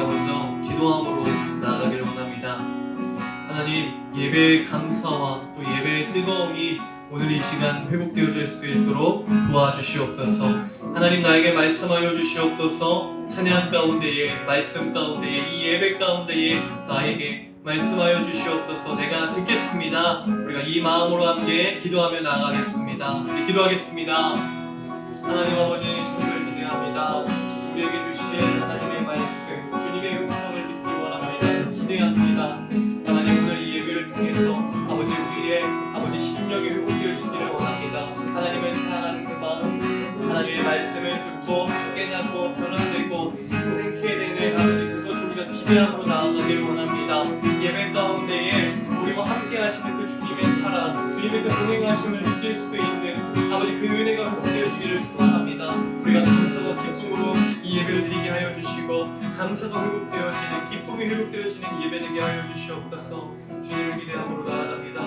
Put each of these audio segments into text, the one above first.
우리가 먼저 기도함으로 나아가기를 원합니다. 하나님, 예배의 감사와 또 예배의 뜨거움이 오늘 이 시간 회복되어질 수 있도록 도와주시옵소서. 하나님, 나에게 말씀하여 주시옵소서. 찬양 가운데에, 말씀 가운데에, 이 예배 가운데에 나에게 말씀하여 주시옵소서. 내가 듣겠습니다. 우리가 이 마음으로 함께 기도하며 나아가겠습니다. 기도하겠습니다. 하나님 아버지, 주님을 기대합니다. 우리에게 주신 하나님의 말씀, 주님의 음성을 듣기 원합니다. 기대합니다. 하나님, 오늘 이 예배를 통해서 아버지, 우리의 아버지 심령이 회복되어지기를 원합니다. 하나님을 사랑하는 그 마음, 하나님의 말씀을 듣고 깨닫고 변화되고 생기게 되는 아버지, 그것을 우리가 기대함으로 나아가기를 원합니다. 예배 가운데에 우리와 함께 하시는 그 주님의 사랑, 주님의 그 동행하심을 느낄 수 있는 아버지, 그 은혜가 회복되어지기를 소망합니다. 우리가 감사와 기쁨으로 이 예배를 드리게 하여 주시고, 감사가 회복되어지는, 기쁨이 회복되어지는 예배 되게 하여 주시옵소서. 주님을 기대함으로 나아갑니다.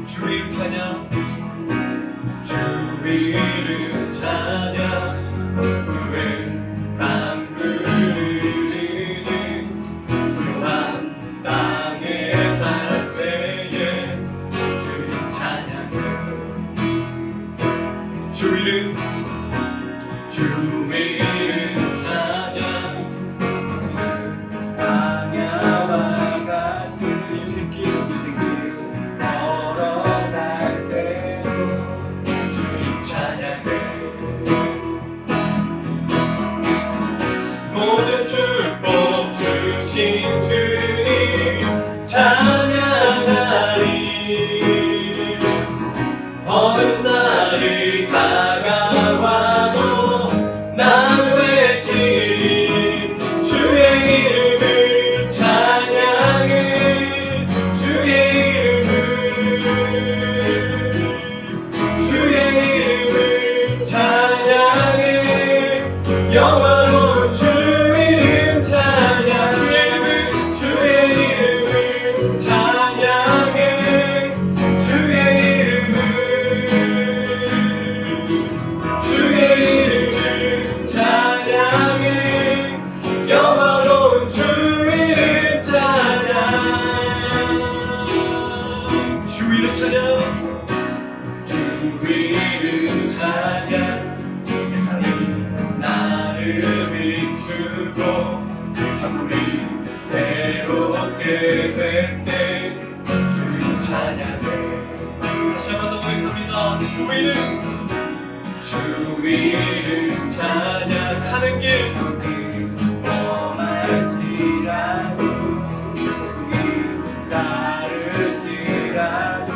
주 이름 찬양, 주 이름 찬양, 그의 강물을 흐르는 묘한 땅에 살 때에 주 이름 찬양, 주 이름 찬양, 그 광야와 같은 인생길 모든 축복 주신 주님 찬양하리. 어느 날이 다가와도 난 외치리. 주의 이름을 찬양해. 주의 이름을 찬양해. 영원한 주 이름 찬양, 주의 이름을 찬양해. 주의 이름을 찬양해. 영원한 주 이름 찬양, 주 이름 찬양, 주 이름 찬양. 비추고 하늘이 새롭게 될 때 주님 찬양해. 다시 한번 더 고백합니다. 주 이름 찬양하는 길 험할지라도 다르지라도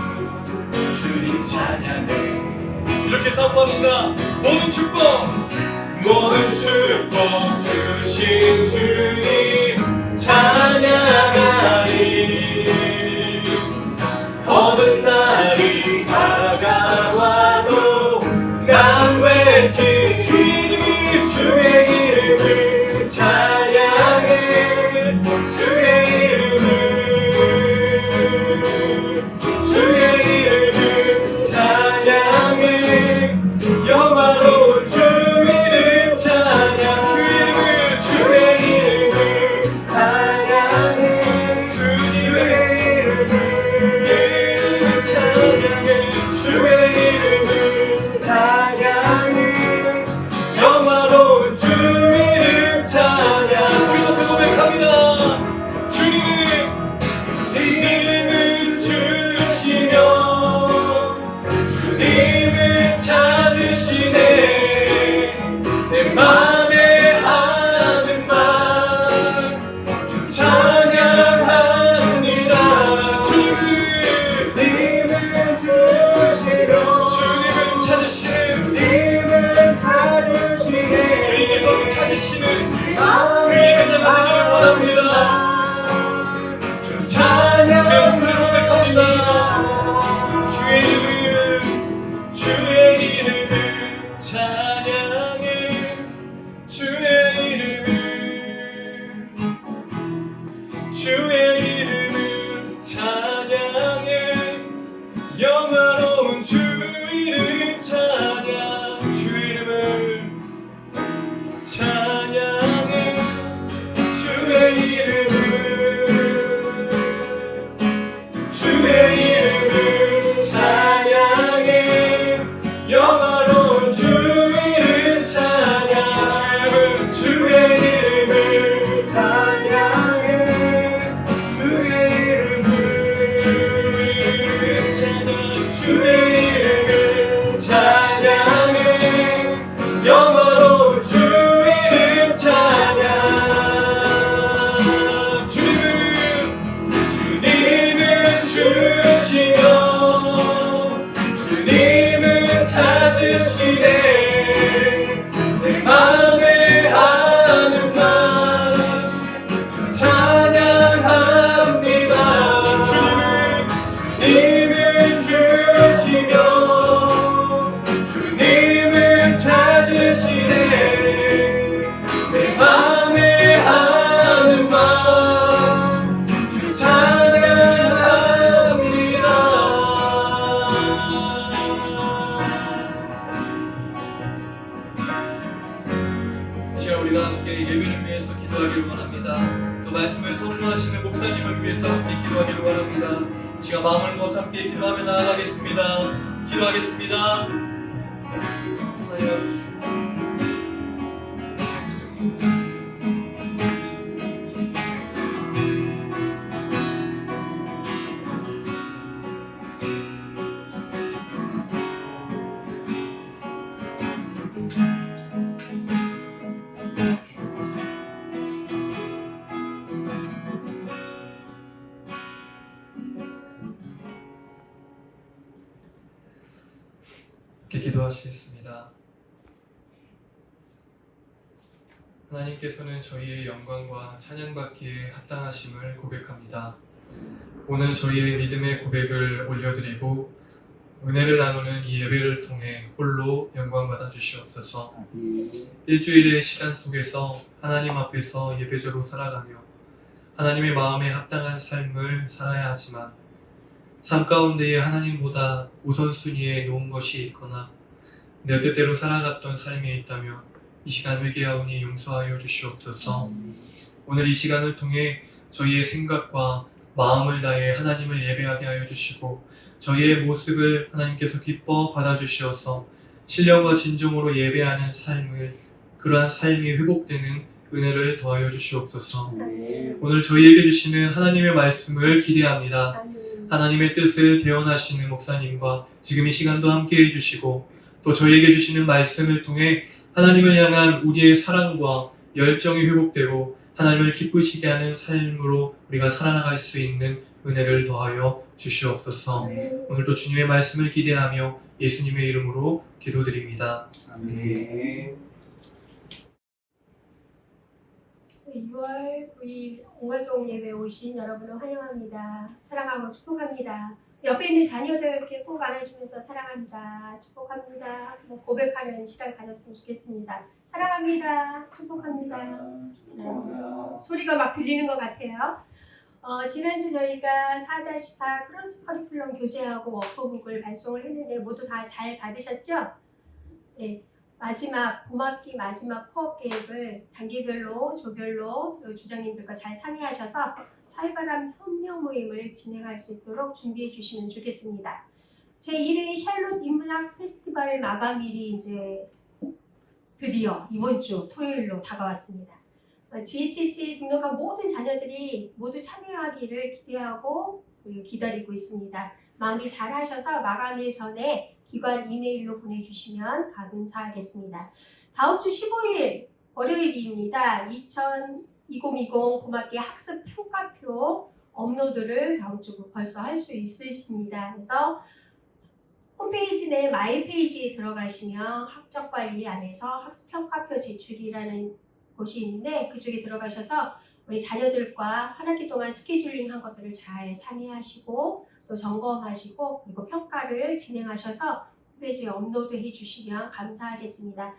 주님 찬양해. 이렇게 선포합시다. 모든 축복 주신 주님 찬양하리. 어느 날이 다가와도 난 외치. 주의 이름을 찬양해. 주의 이름을 찬양해. 영화로운 주 이름 찬양, 주의 이름 찬양해 주의 이름을 찬양해 영화로운 주 이름 찬양 주의 이름을 찬양해 주의 이름을 주의 이름을 찬양해 영화로운 주 이름 찬양 주님은 주시며 주님은 찾으시네 내 맘에 하는 말 주 찬양합니다 주님은 주시며 주님은 찾으시네 내 맘에 하는 말 주 찬양합니다. 이 시간 우리가 함께 예배를 위해서 기도하기를 원합니다. 또 말씀을 선포하시는 목사님을 위해서 함께 기도하기를 원합니다. 이 시간 마음을 모아서 함께 기도하며 나아가겠습니다. 기도하겠습니다. 이렇게 기도하시겠습니다. 하나님께서는 저희의 영광과 찬양받기에 합당하심을 고백합니다. 오늘 저희의 믿음의 고백을 올려드리고 은혜를 나누는 이 예배를 통해 홀로 영광받아 주시옵소서. 일주일의 시간 속에서 하나님 앞에서 예배자로 살아가며 하나님의 마음에 합당한 삶을 살아야 하지만 삶 가운데에 하나님보다 우선순위에 놓은 것이 있거나 내 뜻대로 살아갔던 삶이 있다면 이 시간 회개하오니 용서하여 주시옵소서. 오늘 이 시간을 통해 저희의 생각과 마음을 다해 하나님을 예배하게 하여 주시고 저희의 모습을 하나님께서 기뻐 받아주시어서 신령과 진정으로 예배하는 삶을 그러한 삶이 회복되는 은혜를 더하여 주시옵소서. 오늘 저희에게 주시는 하나님의 말씀을 기대합니다. 하나님의 뜻을 대언하시는 목사님과 지금 이 시간도 함께 해주시고 또 저희에게 주시는 말씀을 통해 하나님을 향한 우리의 사랑과 열정이 회복되고 하나님을 기쁘시게 하는 삶으로 우리가 살아나갈 수 있는 은혜를 더하여 주시옵소서. 오늘도 주님의 말씀을 기대하며 예수님의 이름으로 기도드립니다. 아멘. 6월 9일 온가족 예배 오신 여러분을 환영합니다. 사랑하고 축복합니다. 옆에 있는 자녀들께 꼭 안아주면서 사랑합니다. 축복합니다. 고백하는 시간 가졌으면 좋겠습니다. 사랑합니다. 축복합니다. 소리가 막 들리는 것 같아요. 지난주 저희가 4-4 크로스 커리큘럼 교재하고 워크북을 발송을 했는데 모두 다 잘 받으셨죠? 네. 마지막 봄학기 마지막 코업 계획을 단계별로 조별로 주장님들과 잘 상의하셔서 활발한 협력 모임을 진행할 수 있도록 준비해 주시면 좋겠습니다. 제1회 샬롯 인문학 페스티벌 마감일이 이제 드디어 이번 주 토요일로 다가왔습니다. GHC에 등록한 모든 자녀들이 모두 참여하기를 기대하고 기다리고 있습니다. 마무리 잘 하셔서 마감일 전에 기관 이메일로 보내주시면 감사하겠습니다. 다음 주 15일 월요일입니다. 2020 봄학기 학습 평가표 업로드를 다음 주 벌써 할 수 있으십니다. 그래서 홈페이지 내 마이 페이지에 들어가시면 학적관리 안에서 학습 평가표 제출이라는 곳이 있는데 그쪽에 들어가셔서 우리 자녀들과 한 학기 동안 스케줄링 한 것들을 잘 상의하시고 또 점검하시고 그리고 평가를 진행하셔서 홈페이지에 업로드해 주시면 감사하겠습니다.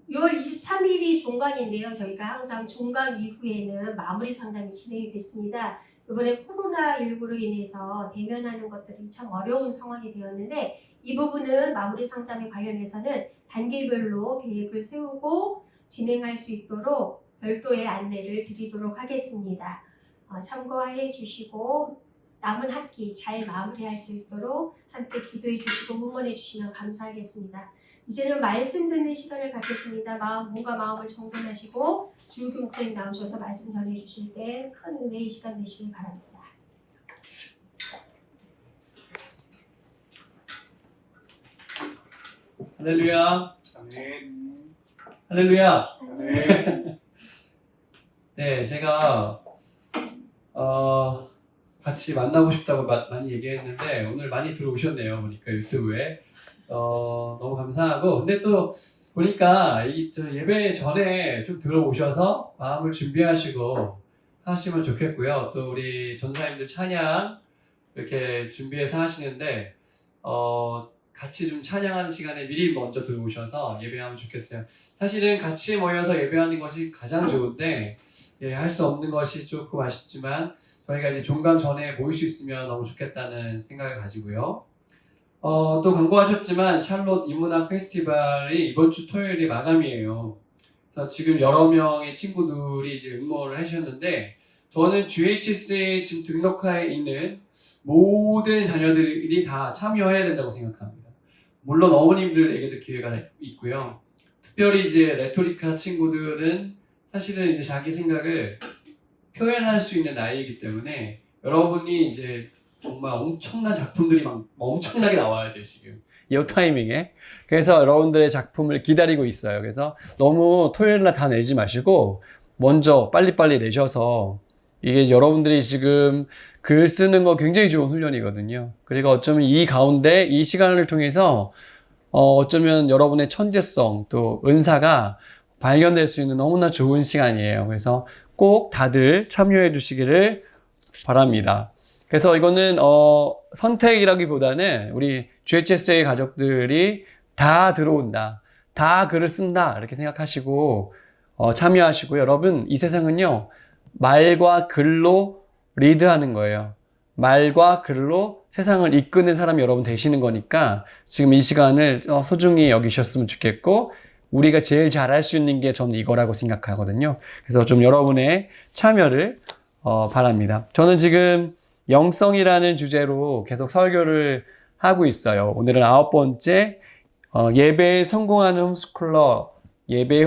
6월 23일이 종강인데요. 저희가 항상 종강 이후에는 마무리 상담이 진행이 됐습니다. 이번에 코로나19로 인해서 대면하는 것들이 참 어려운 상황이 되었는데 이 부분은 마무리 상담에 관련해서는 단계별로 계획을 세우고 진행할 수 있도록 별도의 안내를 드리도록 하겠습니다. 참고해 주시고 남은 학기 잘 마무리할 수 있도록 함께 기도해 주시고 응원해 주시면 감사하겠습니다. 이제는 말씀 듣는 시간을 갖겠습니다. 몸과 마음을 정돈하시고 주교 목사님 나오셔서 말씀 전해 주실 때 큰 은혜의 시간 되시길 바랍니다. 할렐루야. 아멘. 할렐루야. 아멘. 네, 제가 같이 만나고 싶다고 많이 얘기했는데 오늘 많이 들어오셨네요. 보니까 유튜브에 너무 감사하고, 근데 또 보니까 저 예배 전에 좀 들어오셔서 마음을 준비하시고 하시면 좋겠고요. 또 우리 전사님들 찬양 이렇게 준비해서 하시는데 같이 좀 찬양하는 시간에 미리 먼저 들어오셔서 예배하면 좋겠어요. 사실은 같이 모여서 예배하는 것이 가장 좋은데 할 수 없는 것이 조금 아쉽지만 저희가 이제 종강 전에 모일 수 있으면 너무 좋겠다는 생각을 가지고요. 또 광고하셨지만 샬롯 인문학 페스티벌이 이번 주 토요일이 마감이에요. 그래서 지금 여러 명의 친구들이 이제 응모를 하셨는데, 저는 GHS에 지금 등록해 있는 모든 자녀들이 다 참여해야 된다고 생각합니다. 물론 어머님들에게도 기회가 있고요. 특별히 이제 레토리카 친구들은 사실은 이제 자기 생각을 표현할 수 있는 나이이기 때문에 여러분이 이제 정말 엄청난 작품들이 막 엄청나게 나와야 돼요, 지금. 이 타이밍에. 그래서 여러분들의 작품을 기다리고 있어요. 그래서 너무 토요일날 다 내지 마시고 먼저 빨리빨리 내셔서, 이게 여러분들이 지금 글 쓰는 거 굉장히 좋은 훈련이거든요. 그리고 어쩌면 이 가운데 이 시간을 통해서 어쩌면 여러분의 천재성 또 은사가 발견될 수 있는 너무나 좋은 시간이에요. 그래서 꼭 다들 참여해 주시기를 바랍니다. 그래서 이거는 선택이라기보다는 우리 GHSA 가족들이 다 들어온다, 다 글을 쓴다 이렇게 생각하시고 참여하시고, 여러분 이 세상은요 말과 글로 리드하는 거예요. 말과 글로 세상을 이끄는 사람이 여러분 되시는 거니까 지금 이 시간을 소중히 여기셨으면 좋겠고, 우리가 제일 잘할 수 있는 게 저는 이거라고 생각하거든요. 그래서 좀 여러분의 참여를 바랍니다. 저는 지금 영성이라는 주제로 계속 설교를 하고 있어요. 오늘은 9번째 예배에 성공하는 홈스쿨러, 예배에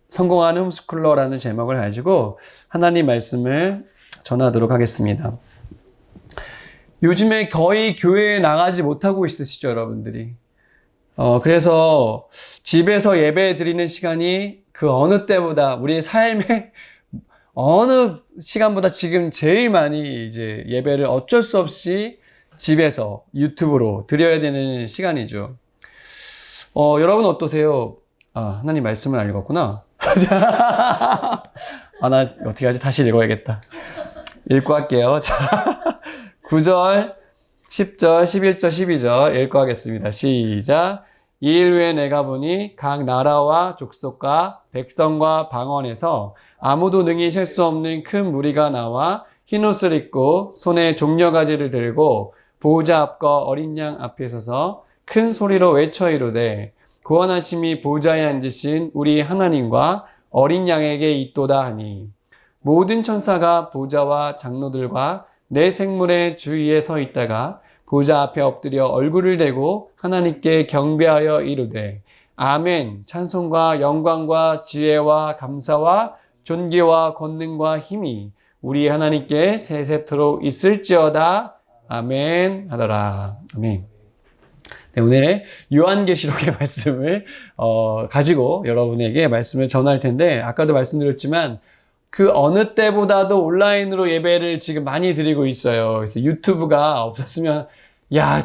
성공하는 홈스쿨러라는 제목을 가지고 하나님 말씀을 전하도록 하겠습니다. 요즘에 거의 교회에 나가지 못하고 있으시죠, 여러분들이? 그래서 집에서 예배 드리는 시간이 그 어느 때보다, 우리의 삶의 어느 시간보다 지금 제일 많이 이제 예배를 어쩔 수 없이 집에서 유튜브로 드려야 되는 시간이죠. 여러분 어떠세요? 하나님 말씀을 안 읽었구나. 나 어떻게 하지? 다시 읽어야겠다. 읽고 할게요. 자, 9절, 10절, 11절, 12절 읽고 하겠습니다. 시작. 이일 후에 내가 보니 각 나라와 족속과 백성과 방언에서 아무도 능히 셀 수 없는 큰 무리가 나와 흰옷을 입고 손에 종려가지를 들고 보호자 앞과 어린 양 앞에 서서 큰 소리로 외쳐 이르되 구원하심이 보호자에 앉으신 우리 하나님과 어린 양에게 있도다 하니, 모든 천사가 보호자와 장로들과 내 생물의 주위에 서 있다가 보호자 앞에 엎드려 얼굴을 대고 하나님께 경배하여 이르되 아멘, 찬송과 영광과 지혜와 감사와 존귀와 권능과 힘이 우리 하나님께 세세토록 있을지어다. 아멘 하더라. 아멘. 네, 오늘의 요한계시록의 말씀을 가지고 여러분에게 말씀을 전할 텐데, 아까도 말씀드렸지만 그 어느 때보다도 온라인으로 예배를 지금 많이 드리고 있어요. 그래서 유튜브가 없었으면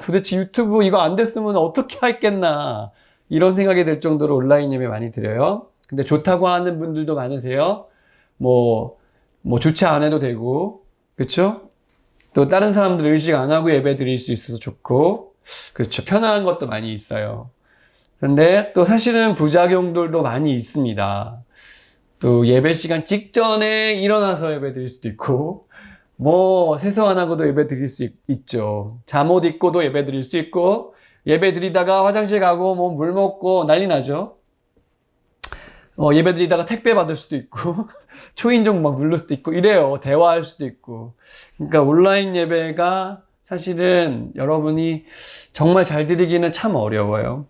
도대체 유튜브 이거 안 됐으면 어떻게 했겠나 이런 생각이 들 정도로 온라인 예배 많이 드려요. 근데 좋다고 하는 분들도 많으세요. 뭐 좋지 않아도 되고, 그렇죠? 또 다른 사람들 의식 안 하고 예배 드릴 수 있어서 좋고, 그렇죠. 편안한 것도 많이 있어요. 그런데 또 사실은 부작용들도 많이 있습니다. 또 예배 시간 직전에 일어나서 예배 드릴 수도 있고, 세수 안 하고도 예배 드릴 수 있죠. 잠옷 입고도 예배 드릴 수 있고, 예배 드리다가 화장실 가고 물 먹고 난리 나죠. 예배 드리다가 택배 받을 수도 있고, 초인종 막 누를 수도 있고, 이래요. 대화할 수도 있고. 그러니까 온라인 예배가 사실은 여러분이 정말 잘 드리기는 참 어려워요.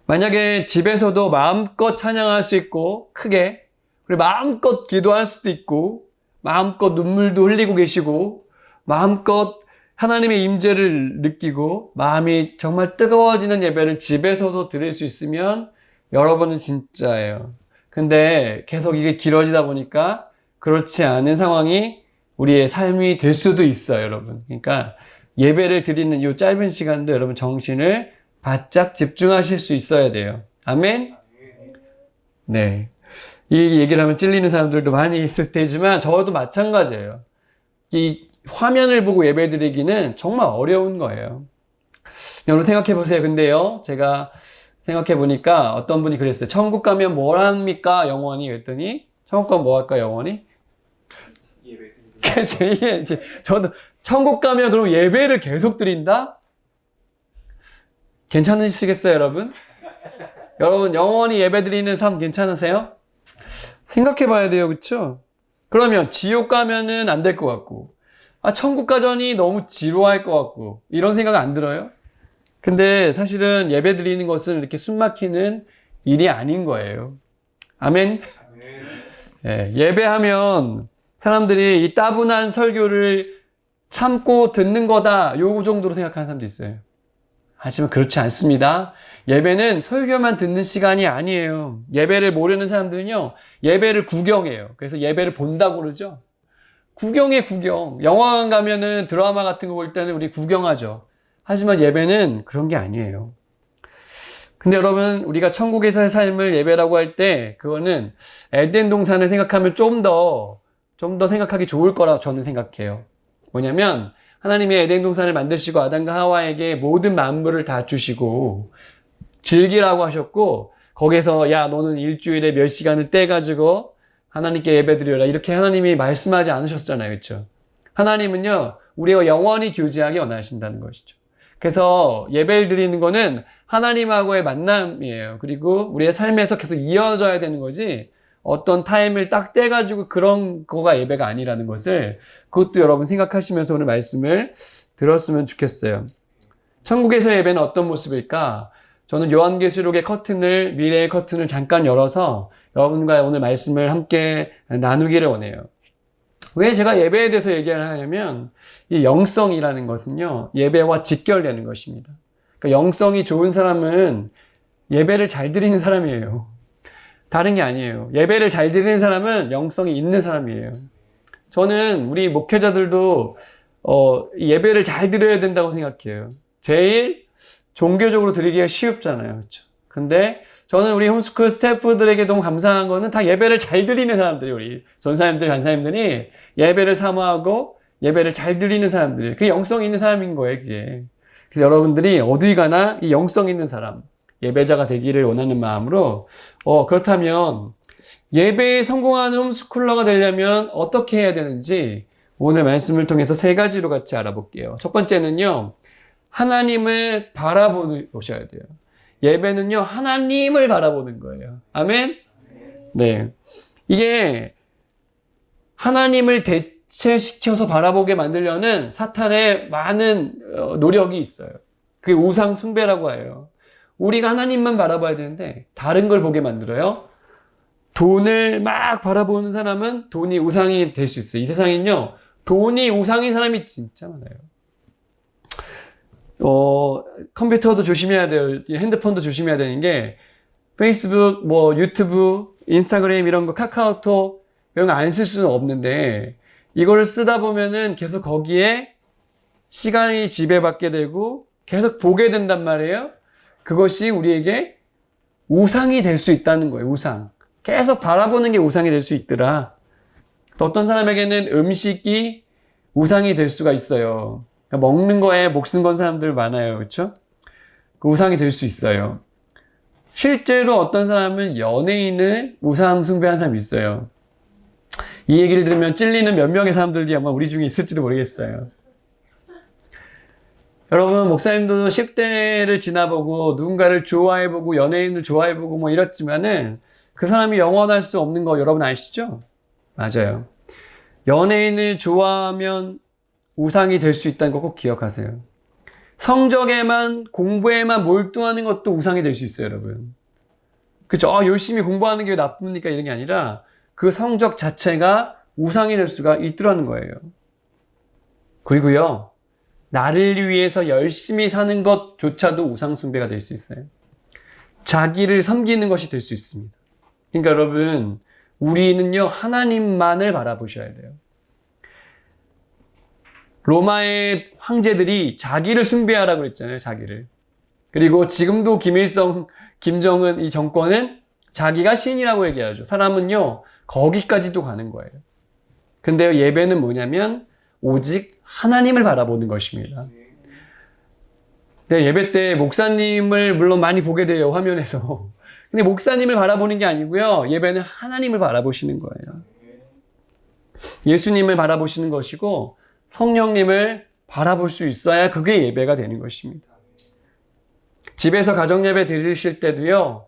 만약에 집에서도 마음껏 찬양할 수 있고, 크게, 그리고 마음껏 기도할 수도 있고, 마음껏 눈물도 흘리고 계시고, 마음껏 하나님의 임재를 느끼고, 마음이 정말 뜨거워지는 예배를 집에서도 드릴 수 있으면, 여러분은 진짜예요. 근데 계속 이게 길어지다 보니까 그렇지 않은 상황이 우리의 삶이 될 수도 있어요, 여러분. 그러니까 예배를 드리는 이 짧은 시간도 여러분 정신을 바짝 집중하실 수 있어야 돼요. 아멘? 네. 이 얘기를 하면 찔리는 사람들도 많이 있을 테지만 저도 마찬가지예요. 이 화면을 보고 예배 드리기는 정말 어려운 거예요. 여러분 생각해 보세요. 근데요, 제가 생각해 보니까 어떤 분이 그랬어요. 천국 가면 뭘 합니까? 영원히. 그랬더니 천국 가면 뭐 할까? 영원히? 그렇죠. 이게 이제 저도 천국 가면 그럼 예배를 계속 드린다? 괜찮으시겠어요, 여러분? 여러분 영원히 예배 드리는 삶 괜찮으세요? 생각해 봐야 돼요. 그렇죠? 그러면 지옥 가면은 안 될 것 같고, 천국 가자니 너무 지루할 것 같고, 이런 생각 안 들어요? 근데 사실은 예배 드리는 것은 이렇게 숨 막히는 일이 아닌 거예요. 아멘? 예배하면 사람들이 이 따분한 설교를 참고 듣는 거다, 요 정도로 생각하는 사람도 있어요. 하지만 그렇지 않습니다. 예배는 설교만 듣는 시간이 아니에요. 예배를 모르는 사람들은요, 예배를 구경해요. 그래서 예배를 본다고 그러죠. 구경해, 구경. 영화관 가면은 드라마 같은 거 볼 때는 우리 구경하죠. 하지만 예배는 그런 게 아니에요. 근데 여러분, 우리가 천국에서의 삶을 예배라고 할 때, 그거는 에덴 동산을 생각하면 좀 더 생각하기 좋을 거라고 저는 생각해요. 뭐냐면, 하나님이 에덴 동산을 만드시고 아담과 하와에게 모든 만물을 다 주시고, 즐기라고 하셨고, 거기서, 야, 너는 일주일에 몇 시간을 떼가지고, 하나님께 예배 드려라. 이렇게 하나님이 말씀하지 않으셨잖아요. 그렇죠? 하나님은요, 우리가 영원히 교제하기 원하신다는 것이죠. 그래서 예배를 드리는 거는 하나님하고의 만남이에요. 그리고 우리의 삶에서 계속 이어져야 되는 거지, 어떤 타임을 딱 떼가지고 그런 거가 예배가 아니라는 것을, 그것도 여러분 생각하시면서 오늘 말씀을 들었으면 좋겠어요. 천국에서 예배는 어떤 모습일까? 저는 요한계시록의 커튼을, 미래의 커튼을 잠깐 열어서 여러분과 오늘 말씀을 함께 나누기를 원해요. 왜 제가 예배에 대해서 얘기를 하냐면, 이 영성이라는 것은요, 예배와 직결되는 것입니다. 그러니까 영성이 좋은 사람은 예배를 잘 드리는 사람이에요. 다른 게 아니에요. 예배를 잘 드리는 사람은 영성이 있는 사람이에요. 저는 우리 목회자들도 예배를 잘 드려야 된다고 생각해요. 제일 종교적으로 드리기가 쉽잖아요. 그렇죠? 근데 저는 우리 홈스쿨 스태프들에게 너무 감사한 거는 다 예배를 잘 드리는 사람들이, 우리 전사님들, 간사님들이 예배를 사모하고 예배를 잘 드리는 사람들이, 그게 영성 있는 사람인 거예요, 그게. 그래서 여러분들이 어디 가나 이 영성 있는 사람, 예배자가 되기를 원하는 마음으로, 그렇다면 예배에 성공하는 홈스쿨러가 되려면 어떻게 해야 되는지 오늘 말씀을 통해서 세 가지로 같이 알아볼게요. 첫 번째는요, 하나님을 바라보셔야 돼요. 예배는요, 하나님을 바라보는 거예요. 아멘? 네. 이게 하나님을 대체시켜서 바라보게 만들려는 사탄의 많은 노력이 있어요. 그게 우상 숭배라고 해요. 우리가 하나님만 바라봐야 되는데 다른 걸 보게 만들어요. 돈을 막 바라보는 사람은 돈이 우상이 될 수 있어요. 이 세상엔요, 돈이 우상인 사람이 진짜 많아요. 컴퓨터도 조심해야 돼요. 핸드폰도 조심해야 되는 게, 페이스북, 유튜브, 인스타그램 이런 거, 카카오톡 이런 거 안 쓸 수는 없는데, 이거를 쓰다 보면은 계속 거기에 시간이 지배받게 되고 계속 보게 된단 말이에요. 그것이 우리에게 우상이 될 수 있다는 거예요. 우상. 계속 바라보는 게 우상이 될 수 있더라. 또 어떤 사람에게는 음식이 우상이 될 수가 있어요. 먹는 거에 목숨 건 사람들 많아요. 그렇죠? 그 우상이 될 수 있어요. 실제로 어떤 사람은 연예인을 우상 숭배하는 사람이 있어요. 이 얘기를 들으면 찔리는 몇 명의 사람들이 아마 우리 중에 있을지도 모르겠어요. 여러분, 목사님도 10대를 지나보고 누군가를 좋아해보고 연예인을 좋아해보고 이렇지만은 그 사람이 영원할 수 없는 거 여러분 아시죠? 맞아요. 연예인을 좋아하면 우상이 될 수 있다는 거 꼭 기억하세요. 성적에만, 공부에만 몰두하는 것도 우상이 될 수 있어요, 여러분. 그죠? 열심히 공부하는 게 왜 나쁩니까? 이런 게 아니라 그 성적 자체가 우상이 될 수가 있더라는 거예요. 그리고요, 나를 위해서 열심히 사는 것조차도 우상숭배가 될 수 있어요. 자기를 섬기는 것이 될 수 있습니다. 그러니까 여러분, 우리는요, 하나님만을 바라보셔야 돼요. 로마의 황제들이 자기를 숭배하라고 그랬잖아요, 자기를. 그리고 지금도 김일성, 김정은 이 정권은 자기가 신이라고 얘기하죠. 사람은요, 거기까지도 가는 거예요. 근데요, 예배는 뭐냐면, 오직 하나님을 바라보는 것입니다. 네, 예배 때 목사님을 물론 많이 보게 돼요, 화면에서. 근데 목사님을 바라보는 게 아니고요, 예배는 하나님을 바라보시는 거예요. 예수님을 바라보시는 것이고, 성령님을 바라볼 수 있어야 그게 예배가 되는 것입니다. 집에서 가정예배 드리실 때도요,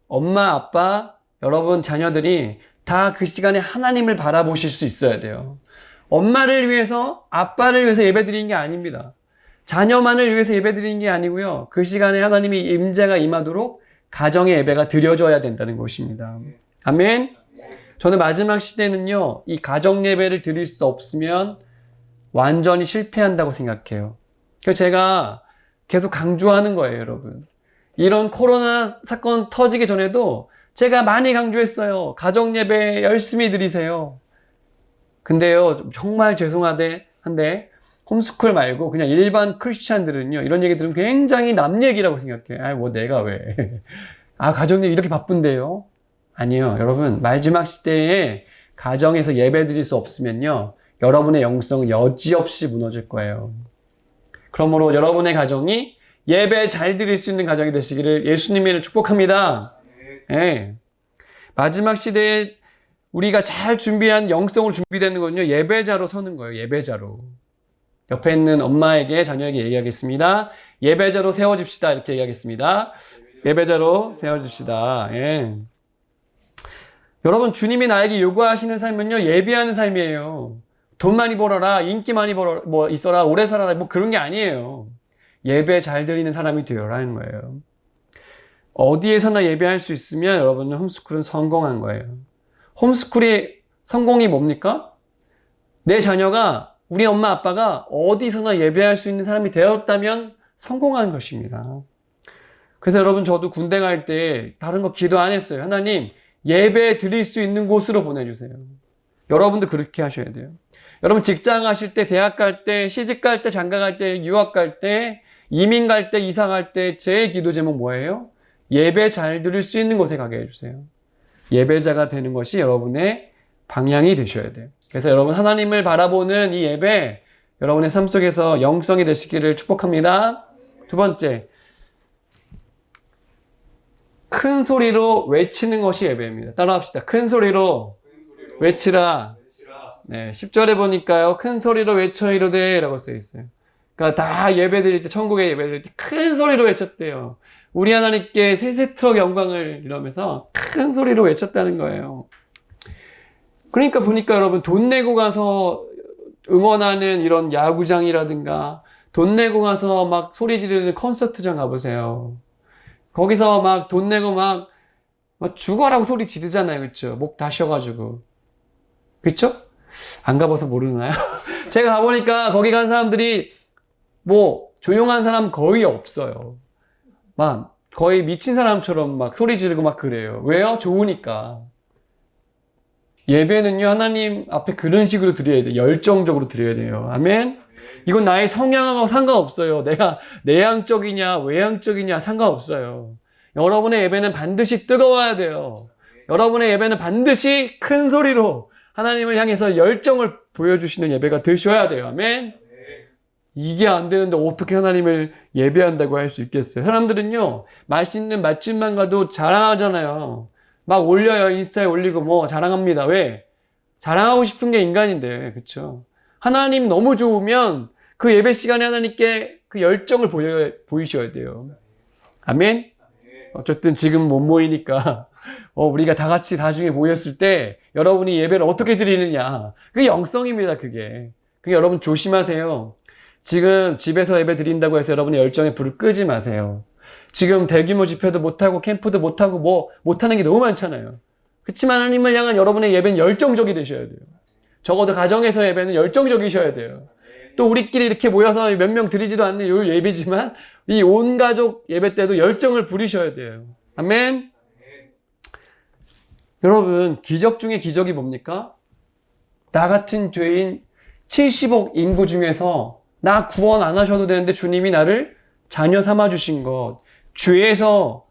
엄마, 아빠, 여러분 자녀들이 다 그 시간에 하나님을 바라보실 수 있어야 돼요. 엄마를 위해서, 아빠를 위해서 예배 드리는 게 아닙니다. 자녀만을 위해서 예배 드리는 게 아니고요, 그 시간에 하나님이 임재가 임하도록 가정의 예배가 드려져야 된다는 것입니다. 아멘. 저는 마지막 시대는요, 이 가정 예배를 드릴 수 없으면 완전히 실패한다고 생각해요. 그래서 제가 계속 강조하는 거예요, 여러분. 이런 코로나 사건 터지기 전에도 제가 많이 강조했어요. 가정 예배 열심히 드리세요. 근데요, 정말 죄송한데 홈스쿨 말고 그냥 일반 크리스찬들은요, 이런 얘기 들으면 굉장히 남 얘기라고 생각해요. 뭐 내가 왜. 가정 예배 이렇게 바쁜데요? 아니요, 여러분. 마지막 시대에 가정에서 예배 드릴 수 없으면요, 여러분의 영성은 여지없이 무너질 거예요. 그러므로 여러분의 가정이 예배 잘 드릴 수 있는 가정이 되시기를 예수님의 축복합니다. 네. 마지막 시대에 우리가 잘 준비한 영성으로 준비되는 건요, 예배자로 서는 거예요. 예배자로. 옆에 있는 엄마에게 자녀에게 얘기하겠습니다. 예배자로 세워집시다. 이렇게 얘기하겠습니다. 예배자로 세워집시다. 예. 여러분, 주님이 나에게 요구하시는 삶은요, 예배하는 삶이에요. 돈 많이 벌어라, 인기 많이 벌어라, 뭐 있어라, 오래 살아라, 뭐 그런 게 아니에요. 예배 잘 드리는 사람이 되어라는 거예요. 어디에서나 예배할 수 있으면 여러분은 홈스쿨은 성공한 거예요. 홈스쿨의 성공이 뭡니까? 내 자녀가, 우리 엄마 아빠가 어디서나 예배할 수 있는 사람이 되었다면 성공한 것입니다. 그래서 여러분, 저도 군대 갈 때 다른 거 기도 안 했어요. 하나님, 예배 드릴 수 있는 곳으로 보내주세요. 여러분도 그렇게 하셔야 돼요. 여러분, 직장 가실 때, 대학 갈 때, 시집 갈 때, 장가 갈 때, 유학 갈 때, 이민 갈 때, 이사 갈 때, 제 기도 제목 뭐예요? 예배 잘 드릴 수 있는 곳에 가게 해주세요. 예배자가 되는 것이 여러분의 방향이 되셔야 돼요. 그래서 여러분, 하나님을 바라보는 이 예배, 여러분의 삶 속에서 영성이 되시기를 축복합니다. 두 번째, 큰 소리로 외치는 것이 예배입니다. 따라합시다. 큰 소리로 외치라. 네, 10절에 보니까요, 큰 소리로 외쳐 이르되 라고 써 있어요. 그러니까 다 예배 드릴 때, 천국에 예배 드릴 때 큰 소리로 외쳤대요. 우리 하나님께 세세트럭 영광을 이러면서 큰 소리로 외쳤다는 거예요. 그러니까 보니까 여러분, 돈 내고 가서 응원하는 이런 야구장이라든가, 돈 내고 가서 막 소리 지르는 콘서트장 가보세요. 거기서 막 돈 내고 막 죽어라고 소리 지르잖아요. 그쵸? 목 다셔가지고. 그쵸? 안 가봐서 모르나요? 제가 가보니까 거기 간 사람들이 뭐 조용한 사람 거의 없어요. 막 거의 미친 사람처럼 막 소리 지르고 막 그래요. 왜요? 좋으니까. 예배는요, 하나님 앞에 그런 식으로 드려야 돼요. 열정적으로 드려야 돼요. 아멘? 이건 나의 성향하고 상관없어요. 내가 내향적이냐 외향적이냐 상관없어요. 여러분의 예배는 반드시 뜨거워야 돼요. 여러분의 예배는 반드시 큰 소리로 하나님을 향해서 열정을 보여주시는 예배가 되셔야 돼요. 아멘? 이게 안 되는데 어떻게 하나님을 예배한다고 할 수 있겠어요? 사람들은요, 맛있는 맛집만 가도 자랑하잖아요. 막 올려요. 인스타에 올리고 뭐 자랑합니다. 왜? 자랑하고 싶은 게 인간인데, 그쵸? 하나님 너무 좋으면 그 예배 시간에 하나님께 그 열정을 보이셔야 돼요. 아멘? 어쨌든 지금 못 모이니까 우리가 다 같이 나중에 모였을 때 여러분이 예배를 어떻게 드리느냐. 그게 영성입니다, 그게. 여러분 조심하세요. 지금 집에서 예배 드린다고 해서 여러분의 열정에 불을 끄지 마세요. 지금 대규모 집회도 못하고 캠프도 못하고 뭐 못하는 게 너무 많잖아요. 그렇지만 하나님을 향한 여러분의 예배는 열정적이 되셔야 돼요. 적어도 가정에서 예배는 열정적이셔야 돼요. 또 우리끼리 이렇게 모여서 몇 명 드리지도 않는 요 예배지만 이 온 가족 예배 때도 열정을 부리셔야 돼요. 아멘. 여러분, 기적 중에 기적이 뭡니까? 나 같은 죄인 70억 인구 중에서 나 구원 안 하셔도 되는데 주님이 나를 자녀 삼아 주신 것, 죄에서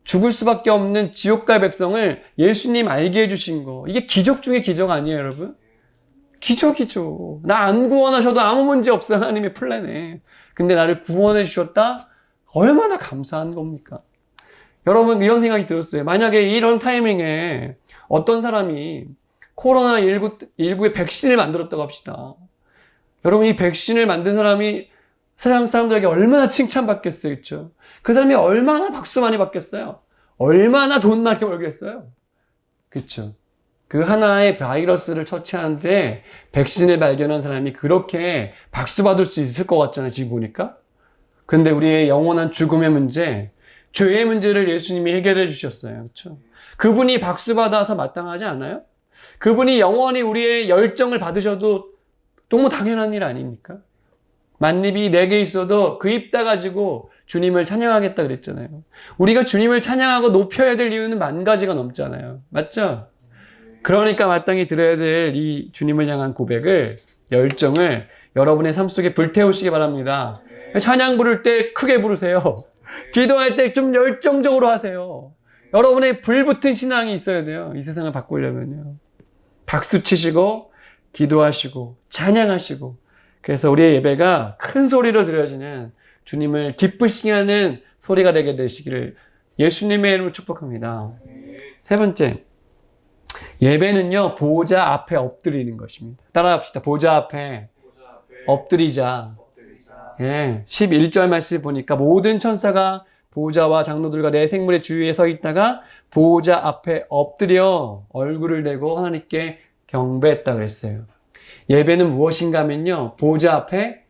죽을 수밖에 없는 지옥갈 백성을 예수님 알게 해주신 거, 이게 기적 중에 기적 아니에요, 여러분? 기적이죠. 나 안 구원하셔도 아무 문제 없어요, 하나님의 플랜에. 근데 나를 구원해 주셨다? 얼마나 감사한 겁니까? 여러분, 이런 생각이 들었어요. 만약에 이런 타이밍에 어떤 사람이 코로나19의 백신을 만들었다고 합시다. 여러분, 이 백신을 만든 사람이 세상 사람들에게 얼마나 칭찬받겠어요, 그렇죠? 그 사람이 얼마나 박수 많이 받겠어요? 얼마나 돈 많이 벌겠어요? 그렇죠? 그 하나의 바이러스를 처치하는데 백신을 발견한 사람이 그렇게 박수 받을 수 있을 것 같잖아요, 지금 보니까. 근데 우리의 영원한 죽음의 문제, 죄의 문제를 예수님이 해결해 주셨어요, 그렇죠? 그분이 박수 받아서 마땅하지 않아요? 그분이 영원히 우리의 열정을 받으셔도 너무 당연한 일 아닙니까? 만립이 4개 있어도 그 입 따가지고 주님을 찬양하겠다 그랬잖아요. 우리가 주님을 찬양하고 높여야 될 이유는 10,000가지가 넘잖아요. 맞죠? 그러니까 마땅히 드려야 될 이 주님을 향한 고백을, 열정을 여러분의 삶 속에 불태우시기 바랍니다. 찬양 부를 때 크게 부르세요. 기도할 때 좀 열정적으로 하세요. 여러분의 불붙은 신앙이 있어야 돼요. 이 세상을 바꾸려면요. 박수 치시고 기도하시고 찬양하시고, 그래서 우리의 예배가 큰 소리로 드려지는 주님을 기쁘시게 하는 소리가 되게 되시기를 예수님의 이름으로 축복합니다. 3번째, 예배는요, 보좌 앞에 엎드리는 것입니다. 따라합시다. 보좌 앞에 엎드리자. 예, 11절 말씀 보니까 모든 천사가 보좌와 장로들과 내 생물의 주위에 서 있다가 보좌 앞에 엎드려 얼굴을 대고 하나님께 경배했다 그랬어요. 예배는 무엇인가 하면요, 보좌 앞에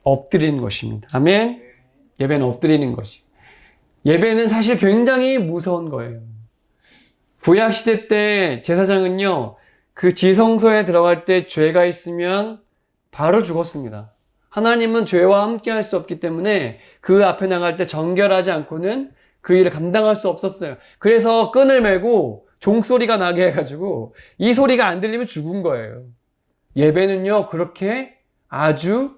엎드리는 것입니다. 아멘. 예배는 엎드리는 것이. 예배는 사실 굉장히 무서운 거예요. 구약시대 때 제사장은요, 그 지성소에 들어갈 때 죄가 있으면 바로 죽었습니다. 하나님은 죄와 함께 할 수 없기 때문에 그 앞에 나갈 때 정결하지 않고는 그 일을 감당할 수 없었어요. 그래서 끈을 메고 종소리가 나게 해가지고 이 소리가 안 들리면 죽은 거예요. 예배는요, 그렇게 아주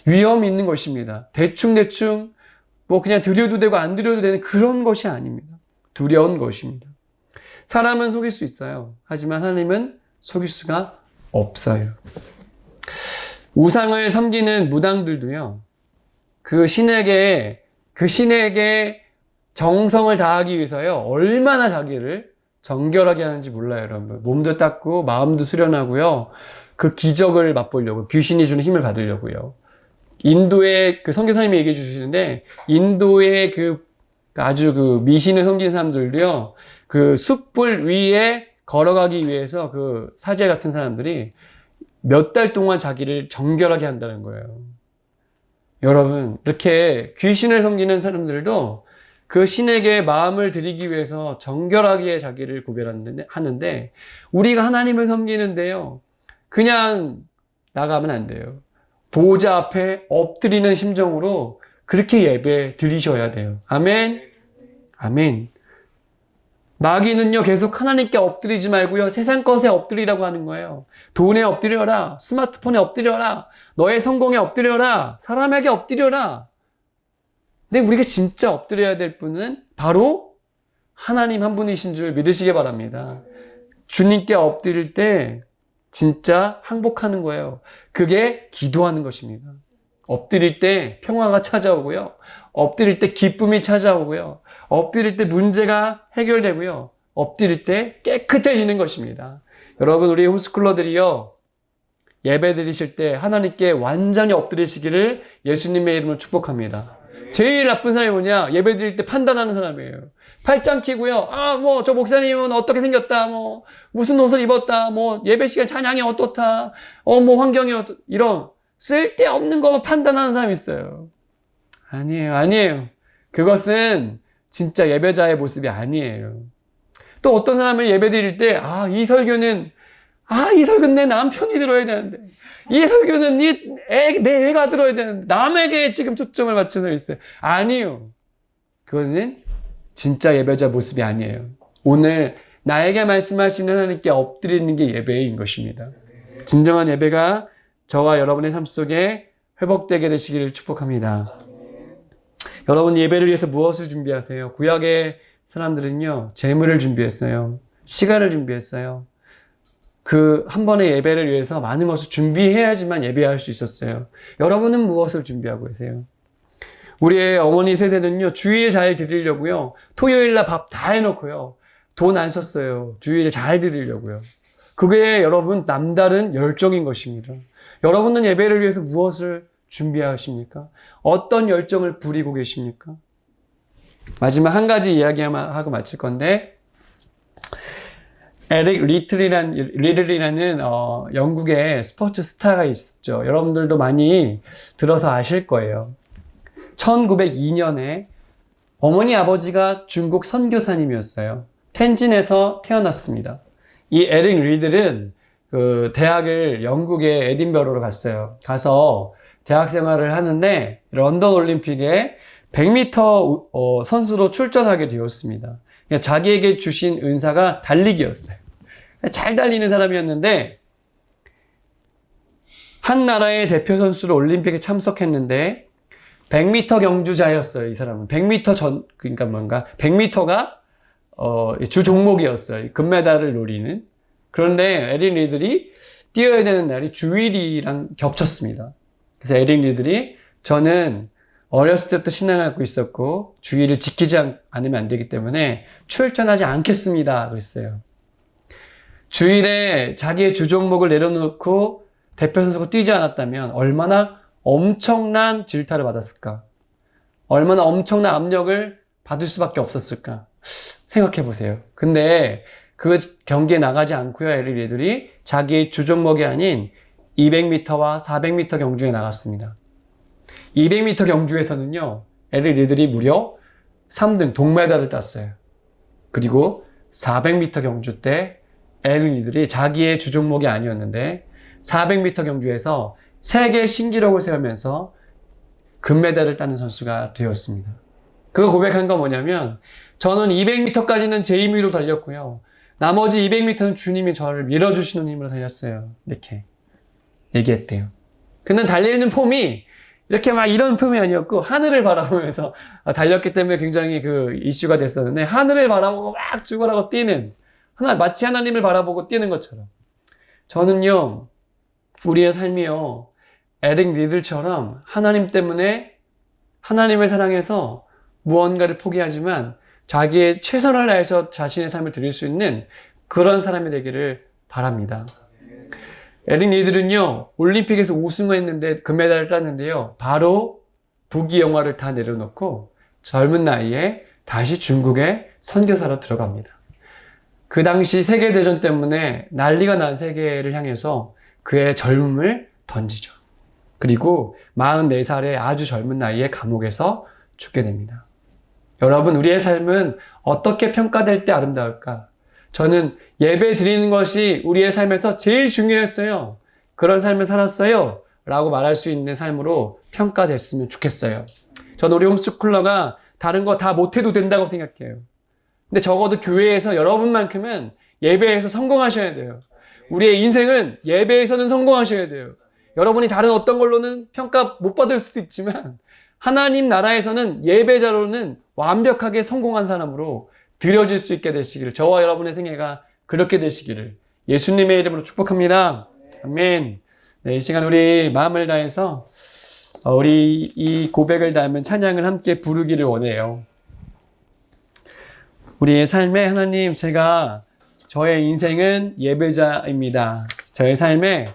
위험이 있는 것입니다. 대충 뭐 그냥 드려도 되고 안 드려도 되는 그런 것이 아닙니다. 두려운 것입니다. 사람은 속일 수 있어요. 하지만 하나님은 속일 수가 없어요. 우상을 섬기는 무당들도요, 그 신에게 정성을 다하기 위해서요, 얼마나 자기를 정결하게 하는지 몰라요, 여러분. 몸도 닦고 마음도 수련하고요, 그 기적을 맛보려고, 귀신이 주는 힘을 받으려고요. 인도의 그 선교사님이 얘기해 주시는데, 인도의 아주 미신을 섬기는 사람들도요, 그 숯불 위에 걸어가기 위해서 그 사제 같은 사람들이 몇 달 동안 자기를 정결하게 한다는 거예요. 여러분, 이렇게 귀신을 섬기는 사람들도 그 신에게 마음을 드리기 위해서 정결하게 자기를 구별하는데, 우리가 하나님을 섬기는데요, 그냥 나가면 안 돼요. 보호자 앞에 엎드리는 심정으로 그렇게 예배 드리셔야 돼요. 아멘. 아멘. 마귀는요, 계속 하나님께 엎드리지 말고요, 세상 것에 엎드리라고 하는 거예요. 돈에 엎드려라, 스마트폰에 엎드려라, 너의 성공에 엎드려라, 사람에게 엎드려라. 근데 우리가 진짜 엎드려야 될 분은 바로 하나님 한 분이신 줄 믿으시기 바랍니다. 주님께 엎드릴 때 진짜 항복하는 거예요. 그게 기도하는 것입니다. 엎드릴 때 평화가 찾아오고요, 엎드릴 때 기쁨이 찾아오고요, 엎드릴 때 문제가 해결되고요, 엎드릴 때 깨끗해지는 것입니다. 여러분, 우리 홈스쿨러들이요, 예배 드리실 때 하나님께 완전히 엎드리시기를 예수님의 이름으로 축복합니다. 제일 나쁜 사람이 뭐냐? 예배 드릴 때 판단하는 사람이에요. 팔짱 끼고요. 뭐, 저 목사님은 어떻게 생겼다. 뭐, 무슨 옷을 입었다. 뭐, 예배 시간 찬양이 어떻다. 뭐, 환경이 이런 쓸데없는 거 판단하는 사람이 있어요. 아니에요. 그것은 진짜 예배자의 모습이 아니에요. 또 어떤 사람을 예배 드릴 때, 이 설교는 내 남편이 들어야 되는데, 이 설교는 내 애가 들어야 되는데, 남에게 지금 초점을 맞춰서 있어요. 아니요. 그거는 진짜 예배자 모습이 아니에요. 오늘 나에게 말씀하시는 하나님께 엎드리는 게 예배인 것입니다. 진정한 예배가 저와 여러분의 삶 속에 회복되게 되시기를 축복합니다. 여러분 예배를 위해서 무엇을 준비하세요? 구약의 사람들은요, 재물을 준비했어요. 시간을 준비했어요. 그 한 번의 예배를 위해서 많은 것을 준비해야지만 예배할 수 있었어요. 여러분은 무엇을 준비하고 계세요? 우리의 어머니 세대는요, 주일 잘 드리려고요, 토요일날 밥 다 해놓고요, 돈 안 썼어요. 주일에 잘 드리려고요. 그게 여러분 남다른 열정인 것입니다. 여러분은 예배를 위해서 무엇을 준비하십니까? 어떤 열정을 부리고 계십니까? 마지막 한 가지 이야기하고 마칠 건데, 에릭 리들이라는 영국의 스포츠 스타가 있었죠. 여러분들도 많이 들어서 아실 거예요. 1902년에 어머니 아버지가 중국 선교사님이었어요. 텐진에서 태어났습니다. 이 에릭 리들은 그 대학을 영국의 에딘버러로 갔어요. 가서 대학 생활을 하는데 런던 올림픽에 100m 선수로 출전하게 되었습니다. 자기에게 주신 은사가 달리기였어요. 잘 달리는 사람이었는데 한 나라의 대표 선수로 올림픽에 참석했는데 100m 경주자였어요. 이 사람은 100m가 주 종목이었어요. 금메달을 노리는. 그런데 에릭 리들이 뛰어야 되는 날이 주일이랑 겹쳤습니다. 그래서 에릭 리들이 저는 어렸을 때부터 신앙을 갖고 있었고 주일을 지키지 않으면 안 되기 때문에 출전하지 않겠습니다. 그랬어요. 주일에 자기의 주 종목을 내려놓고 대표 선수가 뛰지 않았다면 얼마나 엄청난 질타를 받았을까? 얼마나 엄청난 압력을 받을 수밖에 없었을까? 생각해 보세요. 근데 그 경기에 나가지 않고요, 에릭 리들이 자기의 주 종목이 아닌 200m와 400m 경주에 나갔습니다. 200m 경주에서는요, 에릭 리들이 무려 3등 동메달을 땄어요. 그리고 400m 경주 때 에릭 리들이 자기의 주 종목이 아니었는데 400m 경주에서 세계 신기록을 세우면서 금메달을 따는 선수가 되었습니다. 그 고백한 건 뭐냐면, 저는 200m까지는 제 힘으로 달렸고요, 나머지 200m는 주님이 저를 밀어주시는 힘으로 달렸어요. 이렇게 얘기했대요. 근데 달리는 폼이 이렇게 막 이런 폼이 아니었고 하늘을 바라보면서 달렸기 때문에 굉장히 그 이슈가 됐었는데, 하늘을 바라보고 막 죽어라고 뛰는, 마치 하나님을 바라보고 뛰는 것처럼, 저는요, 우리의 삶이요, 에릭 리들처럼 하나님 때문에, 하나님을 사랑해서 무언가를 포기하지만 자기의 최선을 다해서 자신의 삶을 드릴 수 있는 그런 사람이 되기를 바랍니다. 에릭 리들은요, 올림픽에서 우승을 했는데 금메달을 땄는데요, 바로 부귀영화를 다 내려놓고 젊은 나이에 다시 중국에 선교사로 들어갑니다. 그 당시 세계대전 때문에 난리가 난 세계를 향해서 그의 젊음을 던지죠. 그리고 44살의 아주 젊은 나이에 감옥에서 죽게 됩니다. 여러분, 우리의 삶은 어떻게 평가될 때 아름다울까? 저는 예배 드리는 것이 우리의 삶에서 제일 중요했어요. 그런 삶을 살았어요. 라고 말할 수 있는 삶으로 평가됐으면 좋겠어요. 저는 우리 홈스쿨러가 다른 거 다 못해도 된다고 생각해요. 근데 적어도 교회에서 여러분만큼은 예배에서 성공하셔야 돼요. 우리의 인생은 예배에서는 성공하셔야 돼요. 여러분이 다른 어떤 걸로는 평가 못 받을 수도 있지만 하나님 나라에서는 예배자로는 완벽하게 성공한 사람으로 드려질 수 있게 되시기를, 저와 여러분의 생애가 그렇게 되시기를 예수님의 이름으로 축복합니다. 아멘. 네, 이 시간 우리 마음을 다해서 우리 이 고백을 담은 찬양을 함께 부르기를 원해요. 우리의 삶에, 하나님, 저의 인생은 예배자입니다. 저의 삶에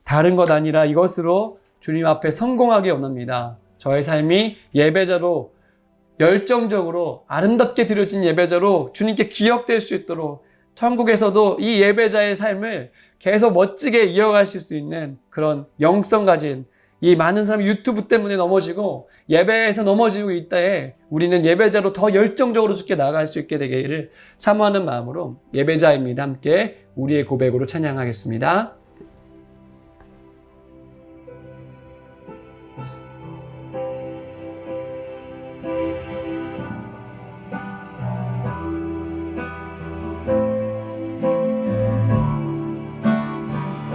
다른 것 아니라 이것으로 주님 앞에 성공하기 원합니다. 저의 삶이 예배자로 열정적으로 아름답게 드려진 예배자로 주님께 기억될 수 있도록 천국에서도 이 예배자의 삶을 계속 멋지게 이어가실 수 있는 그런 영성 가진, 이 많은 사람이 유튜브 때문에 넘어지고 예배에서 넘어지고 있다에 우리는 예배자로 더 열정적으로 주께 나아갈 수 있게 되기를 사모하는 마음으로 예배자입니다. 함께 우리의 고백으로 찬양하겠습니다.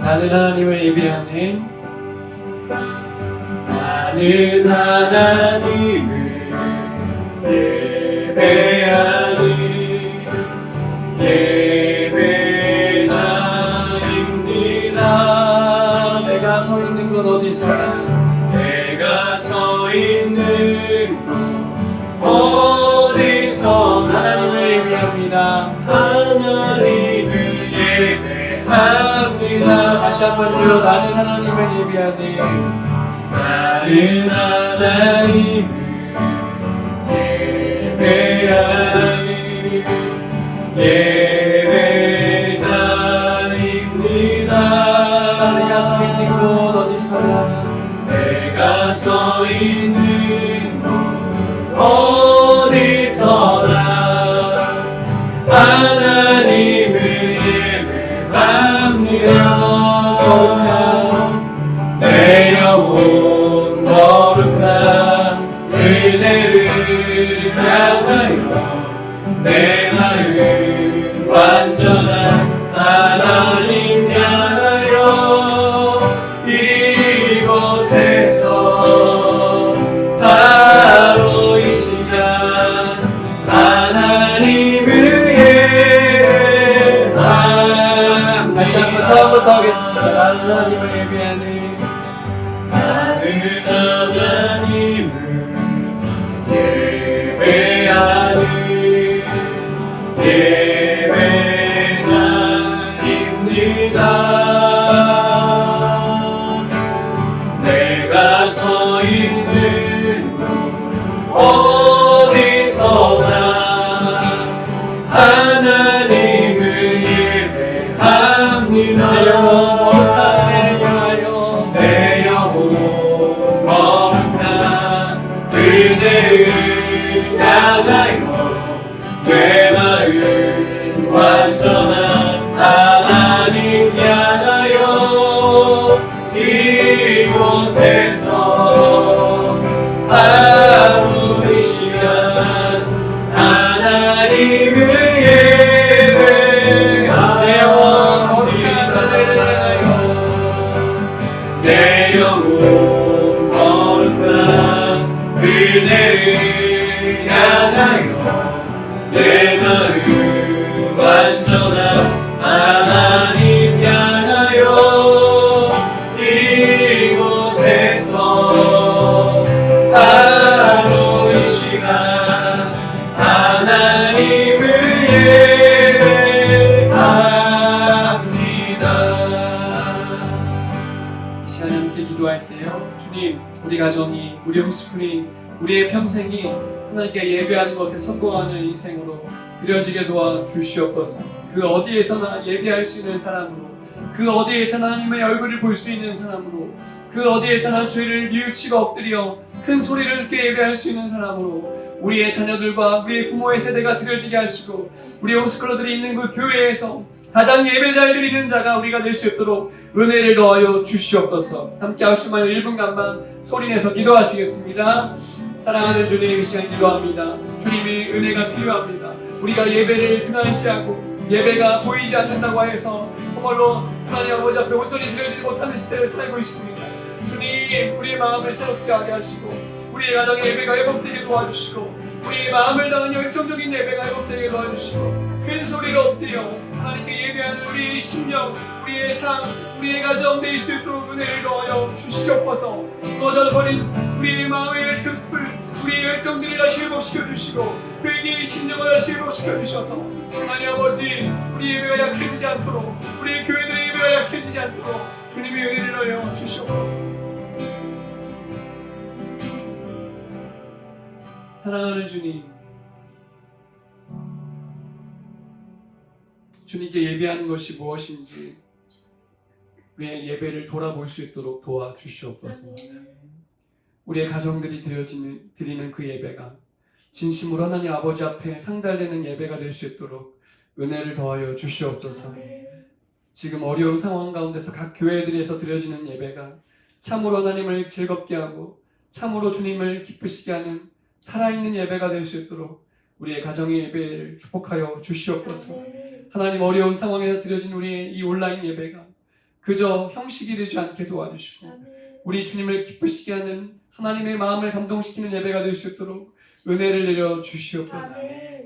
나는 하나님을 예배하는, 나는 하나님을 예배하는 예배자입니다. 내가 서 있는 곳 어디서나, 내가 서 있는 곳 어디서나 하나님을 예배합니다. 하나님을 예배합니다. 다시 한번요. 나는 하나님을 예배하네. 나는 하나님을 예배하는 예배자입니다. 내가 서 있는 곳 어디서나, 내가 서 있는 곳 어디서나 하나님을 예배합니다. 내 영혼 거룩한 그대를 향하여 내 마음 완전한 하나님 향하여 이곳에서 바로 이 시간 하나님을 예배합니다. 다시 한번 처음부터 하겠습니다. 나는 하나님을 예배하는, 나는 하나님을 예배하는 예배자입니다. 내가 서 있는 곳 어디서나 하나님을 예배합니다. 내 영혼 거룩한 그대를 향하여 내 마음 완전한 하나님 향하여 이곳에서 바로 이 시간 하나님을 내 영혼 거룩한 그대를 향하여 내 마음 완전한 하나님 향하여 이곳에서 바로 이 시간 하나님을 예배합니다. 시간에 함께 기도할 때요, 주님, 우리 가정이, 우리 홈스쿨이, 우리의 평생이 하나님께 예배하는 것에 성공하는 인생으로 그려지게 도와주시옵소서. 그 어디에서나 예배할 수 있는 사람으로, 그 어디에서나 하나님의 얼굴을 볼 수 있는 사람으로, 그 어디에서나 죄를 뉘우치고 엎드려 큰 소리를 듣게 예배할 수 있는 사람으로 우리의 자녀들과 우리의 부모의 세대가 드려지게 하시고, 우리 홈스쿨러들이 있는 그 교회에서 가장 예배자를 드리는 자가 우리가 될 수 있도록 은혜를 더하여 주시옵소서. 함께 합심하여 1분간만 소리내서 기도하시겠습니다. 사랑하는 주님, 이 시간 기도합니다. 주님의 은혜가 필요합니다. 우리가 예배를 등한시하고 예배가 보이지 않는다고 해서 정말로 하나님 아버지 앞에 온전히 드려지지 못하는 시대를 살고 있습니다. 주님, 우리의 마음을 새롭게 하게 하시고 우리의 가정의 예배가 회복되게 도와주시고 우리의 마음을 다한 열정적인 예배가 회복되게 도와주시고 큰 소리로 엎드려 하나님께 예배하는 우리의 심령, 우리의 삶, 우리의 가정 될 수 있도록 은혜를 더하여 주시옵소서. 꺼져버린 우리의 마음의 등불, 우리의 열정들을 다시 회복시켜 주시고 회개의 심령을 다시 회복시켜 주셔서 하나님 아버지, 우리 예배가 약해지지 않도록, 우리 교회들의 예배가 약해지지 않도록 주님의 은혜를 더하여 주시옵소서. 사랑하는 주님, 주님께 예배하는 것이 무엇인지 우리의 예배를 돌아볼 수 있도록 도와주시옵소서. 우리의 가정들이 드리는 그 예배가 진심으로 하나님 아버지 앞에 상달되는 예배가 될 수 있도록 은혜를 더하여 주시옵소서. 지금 어려운 상황 가운데서 각 교회들에서 드려지는 예배가 참으로 하나님을 즐겁게 하고 참으로 주님을 기쁘시게 하는 살아있는 예배가 될 수 있도록 우리의 가정의 예배를 축복하여 주시옵소서. 하나님, 어려운 상황에서 드려진 우리의 이 온라인 예배가 그저 형식이 되지 않게 도와주시고 우리 주님을 기쁘시게 하는 하나님의 마음을 감동시키는 예배가 될 수 있도록 은혜를 내려 주시옵소서.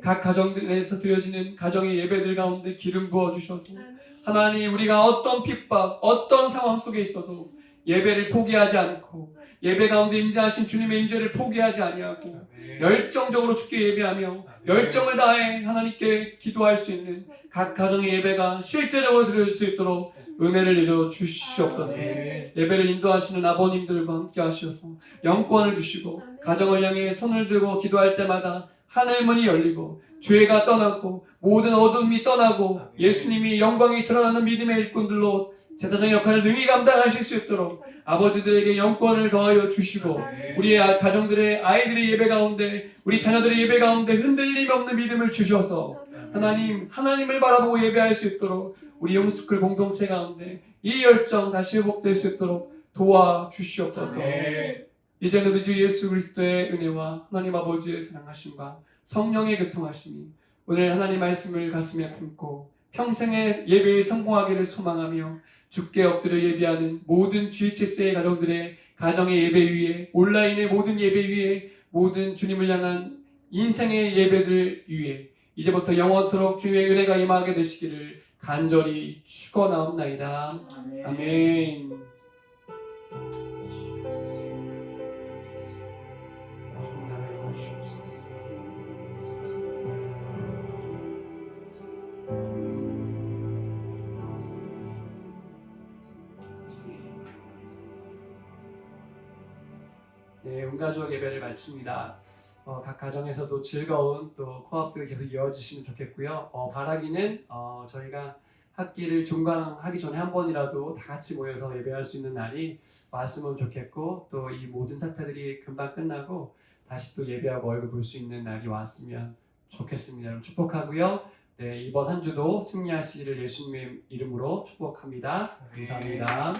각 가정들에서 드려지는 가정의 예배들 가운데 기름 부어 주셔서 하나님, 우리가 어떤 핍박, 어떤 상황 속에 있어도 예배를 포기하지 않고 예배 가운데 임재하신 주님의 임재를 포기하지 아니하고 열정적으로 주께 예배하며 열정을 다해 하나님께 기도할 수 있는 각 가정의 예배가 실제적으로 드려질 수 있도록 은혜를 내려 주시옵소서. 예배를 인도하시는 아버님들과 함께 하셔서 영권을 주시고 가정을 향해 손을 들고 기도할 때마다 하늘문이 열리고 죄가 떠나고 모든 어둠이 떠나고 예수님이 영광이 드러나는 믿음의 일꾼들로 제사장 역할을 능히 감당하실 수 있도록 아버지들에게 영권을 더하여 주시고 우리의 가정들의 아이들의 예배 가운데 우리 자녀들의 예배 가운데 흔들림 없는 믿음을 주셔서 하나님을 바라보고 예배할 수 있도록 우리 영스쿨 공동체 가운데 이 열정 다시 회복될 수 있도록 도와주시옵소서. 이제는 우리 주 예수 그리스도의 은혜와 하나님 아버지의 사랑하심과 성령의 교통하심이 오늘 하나님 말씀을 가슴에 품고 평생의 예배에 성공하기를 소망하며 주께 엎드려 예배하는 모든 GHS의 가정들의 가정의 예배 위에 온라인의 모든 예배 위에 모든 주님을 향한 인생의 예배들 위에 이제부터 영원토록 주님의 은혜가 임하게 되시기를 간절히 축원하옵나이다. 아멘. 네, 온가족 예배를 마칩니다. 각 가정에서도 즐거운 또 코앞들이 계속 이어지시면 좋겠고요. 바라기는 저희가 학기를 종강하기 전에 한 번이라도 다 같이 모여서 예배할 수 있는 날이 왔으면 좋겠고 또 이 모든 사태들이 금방 끝나고 다시 또 예배하고 얼굴 볼 수 있는 날이 왔으면 좋겠습니다. 여러분 축복하고요. 네, 이번 한 주도 승리하시기를 예수님의 이름으로 축복합니다. 감사합니다.